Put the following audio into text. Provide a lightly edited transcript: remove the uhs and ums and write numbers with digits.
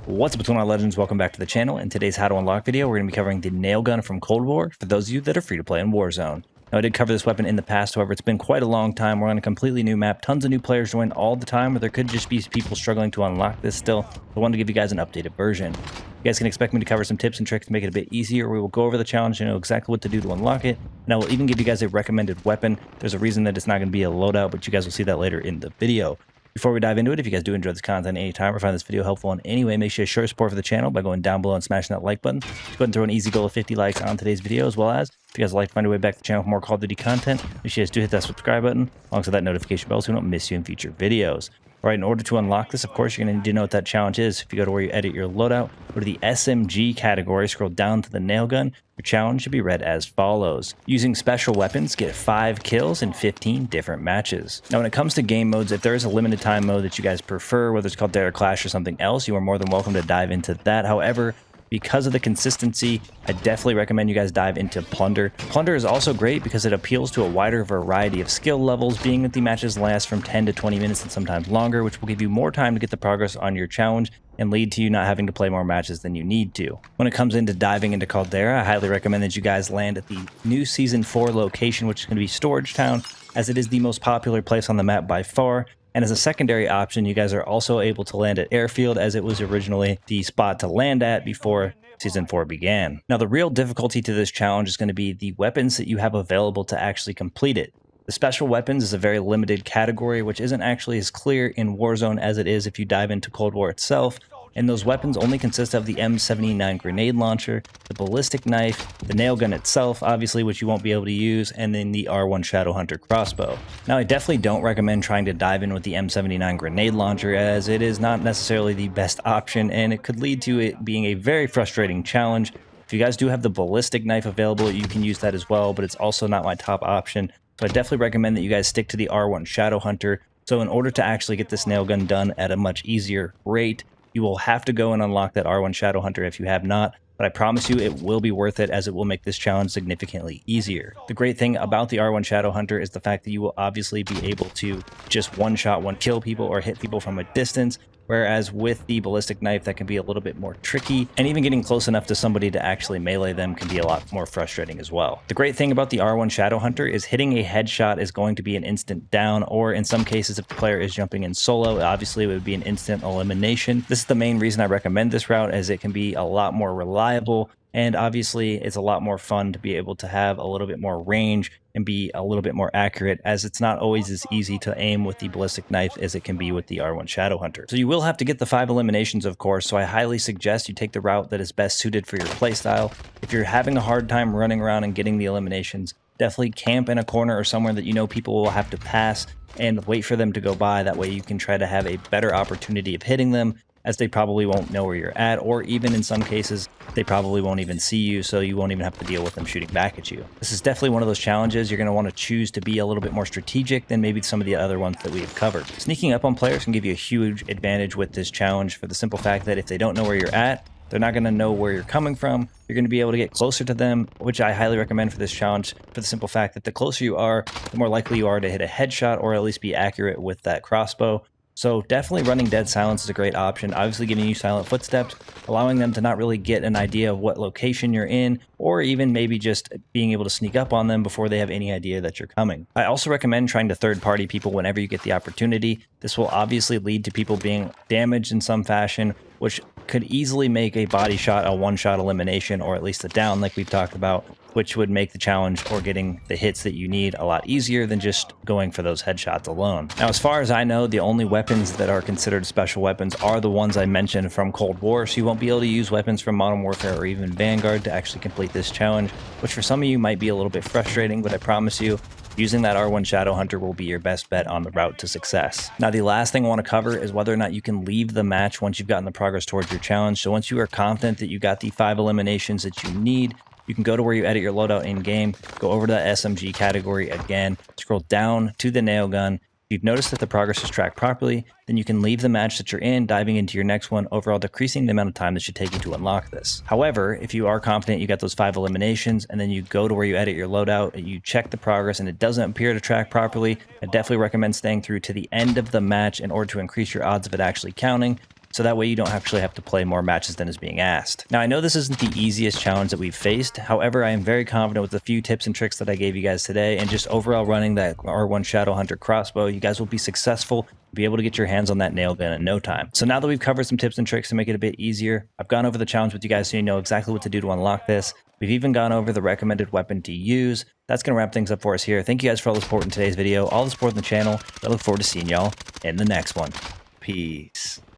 What's up, my legends? Welcome back to the channel. In today's how to unlock video, we're going to be covering the Nailgun from Cold War for those of you that are free to play in Warzone. Now, I did cover this weapon in the past, however, it's been quite a long time. We're on a completely new map, tons of new players join all the time, or there could just be people struggling to unlock this still. So I wanted to give you guys an updated version. You guys can expect me to cover some tips and tricks to make it a bit easier. We will go over the challenge and know exactly what to do to unlock it, and I will even give you guys a recommended weapon. There's a reason that it's not going to be a loadout, but you guys will see that later in the video. Before we dive into it, if you guys do enjoy this content at any time or find this video helpful in any way, make sure to show your support for the channel by going down below and smashing that like button. Go ahead and throw an easy goal of 50 likes on today's video, as well as if you guys would like to find a way back to the channel for more Call of Duty content, make sure you guys do hit that subscribe button alongside that notification bell so we don't miss you in future videos. Alright, in order to unlock this, of course, you're going to need to know what that challenge is. If you go to where you edit your loadout, go to the SMG category, scroll down to the Nailgun. Your challenge should be read as follows. Using special weapons, get 5 kills in 15 different matches. Now, when it comes to game modes, if there is a limited time mode that you guys prefer, whether it's called Dare or Clash or something else, you are more than welcome to dive into that. However, because of the consistency, I definitely recommend you guys dive into Plunder. Plunder is also great because it appeals to a wider variety of skill levels, being that the matches last from 10 to 20 minutes and sometimes longer, which will give you more time to get the progress on your challenge and lead to you not having to play more matches than you need to. When it comes into diving into Caldera, I highly recommend that you guys land at the new Season 4 location, which is going to be Storage Town, as it is the most popular place on the map by far. And as a secondary option, you guys are also able to land at Airfield, as it was originally the spot to land at before Season 4 began. Now, the real difficulty to this challenge is going to be the weapons that you have available to actually complete it. The special weapons is a very limited category, which isn't actually as clear in Warzone as it is if you dive into Cold War itself. And those weapons only consist of the M79 grenade launcher, the ballistic knife, the nail gun itself, obviously, which you won't be able to use, and then the R1 Shadowhunter crossbow. Now, I definitely don't recommend trying to dive in with the M79 grenade launcher, as it is not necessarily the best option, and it could lead to it being a very frustrating challenge. If you guys do have the ballistic knife available, you can use that as well, but it's also not my top option. So I definitely recommend that you guys stick to the R1 Shadowhunter. So in order to actually get this nail gun done at a much easier rate, you will have to go and unlock that R1 Shadowhunter if you have not, but I promise you it will be worth it, as it will make this challenge significantly easier. The great thing about the R1 Shadowhunter is the fact that you will obviously be able to just one-shot, one-kill people or hit people from a distance, whereas with the ballistic knife, that can be a little bit more tricky, and even getting close enough to somebody to actually melee them can be a lot more frustrating as well. The great thing about the R1 Shadowhunter is hitting a headshot is going to be an instant down, or in some cases, if the player is jumping in solo, obviously it would be an instant elimination. This is the main reason I recommend this route, as it can be a lot more reliable, and obviously it's a lot more fun to be able to have a little bit more range and be a little bit more accurate, as it's not always as easy to aim with the ballistic knife as it can be with the R1 Shadowhunter. So you will have to get the 5 eliminations, of course, so I highly suggest you take the route that is best suited for your playstyle. If you're having a hard time running around and getting the eliminations, definitely camp in a corner or somewhere that you know people will have to pass and wait for them to go by. That way you can try to have a better opportunity of hitting them, as they probably won't know where you're at, or even in some cases, they probably won't even see you, so you won't even have to deal with them shooting back at you. This is definitely one of those challenges you're going to want to choose to be a little bit more strategic than maybe some of the other ones that we have covered. Sneaking up on players can give you a huge advantage with this challenge, for the simple fact that if they don't know where you're at, they're not going to know where you're coming from. You're going to be able to get closer to them, which I highly recommend for this challenge, for the simple fact that the closer you are, the more likely you are to hit a headshot or at least be accurate with that crossbow. So definitely running dead silence is a great option, obviously giving you silent footsteps, allowing them to not really get an idea of what location you're in, or even maybe just being able to sneak up on them before they have any idea that you're coming. I also recommend trying to third-party people whenever you get the opportunity. This will obviously lead to people being damaged in some fashion, which could easily make a body shot a one-shot elimination, or at least a down like we've talked about, which would make the challenge or getting the hits that you need a lot easier than just going for those headshots alone. Now, as far as I know, the only weapons that are considered special weapons are the ones I mentioned from Cold War, so you won't be able to use weapons from Modern Warfare or even Vanguard to actually complete this challenge, which for some of you might be a little bit frustrating, but I promise you, using that R1 Shadowhunter will be your best bet on the route to success. Now, the last thing I want to cover is whether or not you can leave the match once you've gotten the progress towards your challenge. So once you are confident that you got the 5 eliminations that you need, you can go to where you edit your loadout in-game, go over to that SMG category again, scroll down to the nail gun. If you've noticed that the progress is tracked properly, then you can leave the match that you're in, diving into your next one, overall decreasing the amount of time that should take you to unlock this. However, if you are confident you got those 5 eliminations, and then you go to where you edit your loadout, and you check the progress, and it doesn't appear to track properly, I definitely recommend staying through to the end of the match in order to increase your odds of it actually counting. so that way you don't actually have to play more matches than is being asked. Now, I know this isn't the easiest challenge that we've faced. However, I am very confident with the few tips and tricks that I gave you guys today, and just overall running that R1 Shadowhunter crossbow, you guys will be successful, be able to get your hands on that nail gun in no time. So now that we've covered some tips and tricks to make it a bit easier, I've gone over the challenge with you guys so you know exactly what to do to unlock this. We've even gone over the recommended weapon to use. That's going to wrap things up for us here. Thank you guys for all the support in today's video, all the support in the channel. I look forward to seeing y'all in the next one. Peace.